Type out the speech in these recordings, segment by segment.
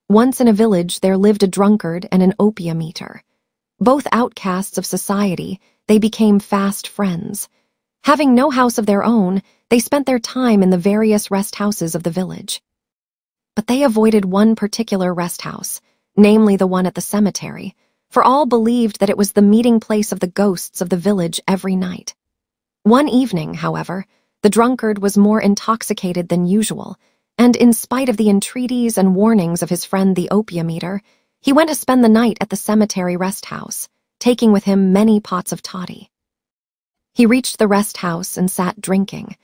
Once in a village there lived a drunkard and an opium eater. Both outcasts of society, they became fast friends. Having no house of their own, they spent their time in the various rest houses of the village. But they avoided one particular rest house, namely the one at the cemetery, for all believed that it was the meeting place of the ghosts of the village every night. One evening, however, the drunkard was more intoxicated than usual, and in spite of the entreaties and warnings of his friend the opium eater, he went to spend the night at the cemetery rest house, taking with him many pots of toddy. He reached the rest house and sat drinking.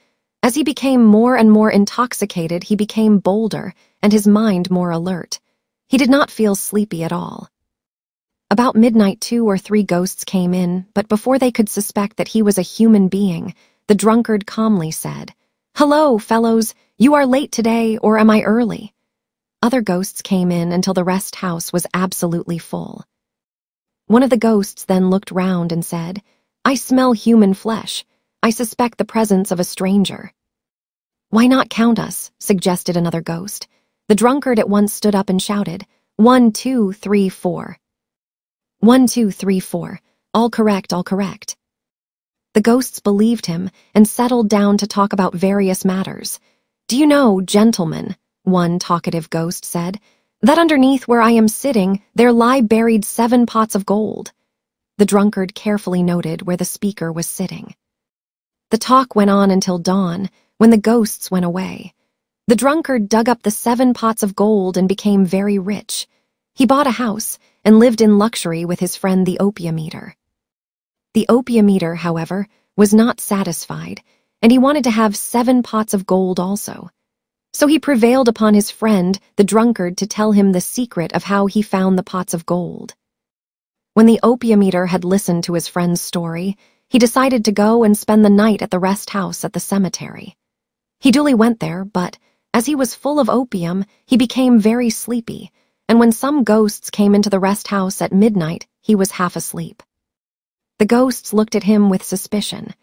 As he became more and more intoxicated, he became bolder and his mind more alert. He did not feel sleepy at all. About midnight, 2 or 3 ghosts came in, but before they could suspect that he was a human being, the drunkard calmly said, "Hello, fellows, you are late today, or am I early?" Other ghosts came in until the rest house was absolutely full. One of the ghosts then looked round and said, "I smell human flesh. I suspect the presence of a stranger." "Why not count us?" suggested another ghost. The drunkard at once stood up and shouted, 1, 2, 3, 4. 1, 2, 3, 4. All correct, all correct. The ghosts believed him and settled down to talk about various matters. "Do you know, gentlemen," one talkative ghost said, "that underneath where I am sitting there lie buried 7 pots of gold?" The drunkard carefully noted where the speaker was sitting. The talk went on until dawn, when the ghosts went away. The drunkard dug up the 7 pots of gold and became very rich. He bought a house and lived in luxury with his friend the opium eater. The opium eater, however, was not satisfied, and he wanted to have 7 pots of gold also. So he prevailed upon his friend, the drunkard, to tell him the secret of how he found the pots of gold. When the opium eater had listened to his friend's story, he decided to go and spend the night at the rest house at the cemetery. He duly went there, but as he was full of opium, he became very sleepy, and when some ghosts came into the rest house at midnight, he was half asleep. The ghosts looked at him with suspicion.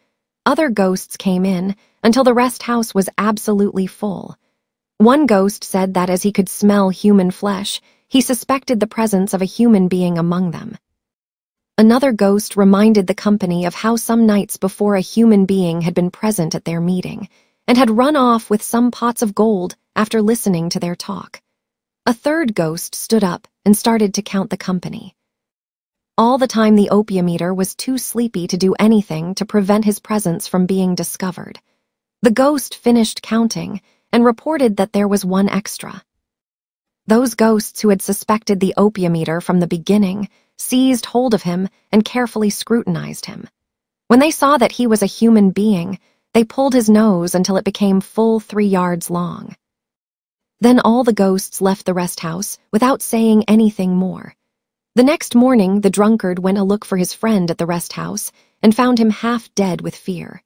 Other ghosts came in until the rest house was absolutely full. One ghost said that as he could smell human flesh, he suspected the presence of a human being among them. Another ghost reminded the company of how some nights before a human being had been present at their meeting and had run off with some pots of gold after listening to their talk. A third ghost stood up and started to count the company. All the time the opium eater was too sleepy to do anything to prevent his presence from being discovered. The ghost finished counting and reported that there was 1 extra. Those ghosts who had suspected the opium eater from the beginning seized hold of him and carefully scrutinized him. When they saw that he was a human being, they pulled his nose until it became full 3 yards long. Then all the ghosts left the rest house without saying anything more. The next morning, the drunkard went to look for his friend at the rest house and found him half dead with fear.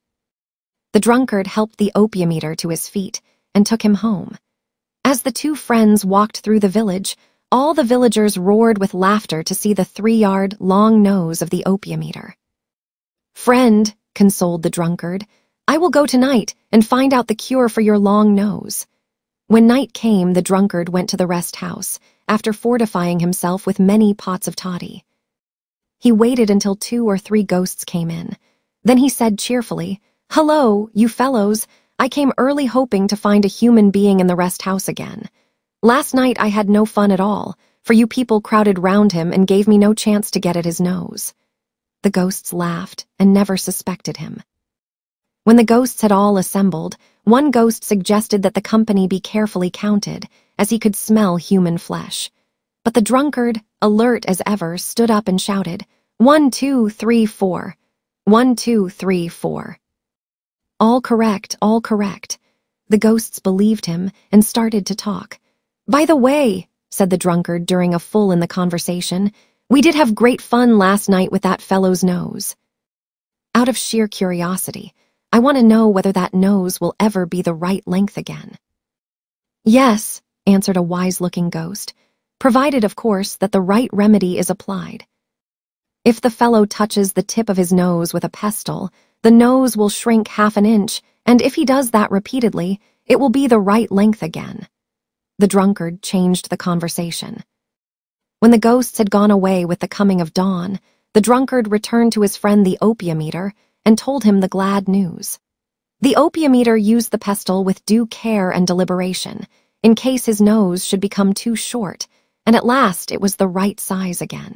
The drunkard helped the opium eater to his feet and took him home. As the 2 friends walked through the village, all the villagers roared with laughter to see the 3-yard-long nose of the opium eater. "Friend," consoled the drunkard, "I will go tonight and find out the cure for your long nose." When night came, the drunkard went to the rest house, after fortifying himself with many pots of toddy. He waited until 2 or 3 ghosts came in. Then he said cheerfully, "Hello, you fellows. I came early hoping to find a human being in the rest house again. Last night I had no fun at all, for you people crowded round him and gave me no chance to get at his nose." The ghosts laughed and never suspected him. When the ghosts had all assembled, one ghost suggested that the company be carefully counted, as he could smell human flesh. But the drunkard, alert as ever, stood up and shouted, 1, 2, 3, 4. 1, 2, 3, 4. All correct, all correct. The ghosts believed him and started to talk. "By the way," said the drunkard during a full in the conversation, "we did have great fun last night with that fellow's nose. Out of sheer curiosity, I want to know whether that nose will ever be the right length again." "Yes," answered a wise-looking ghost, "provided, of course, that the right remedy is applied. If the fellow touches the tip of his nose with a pestle, the nose will shrink half an inch, and if he does that repeatedly, it will be the right length again." The drunkard changed the conversation. When the ghosts had gone away with the coming of dawn, the drunkard returned to his friend the opium eater and told him the glad news. The opium eater used the pestle with due care and deliberation, in case his nose should become too short, and at last it was the right size again.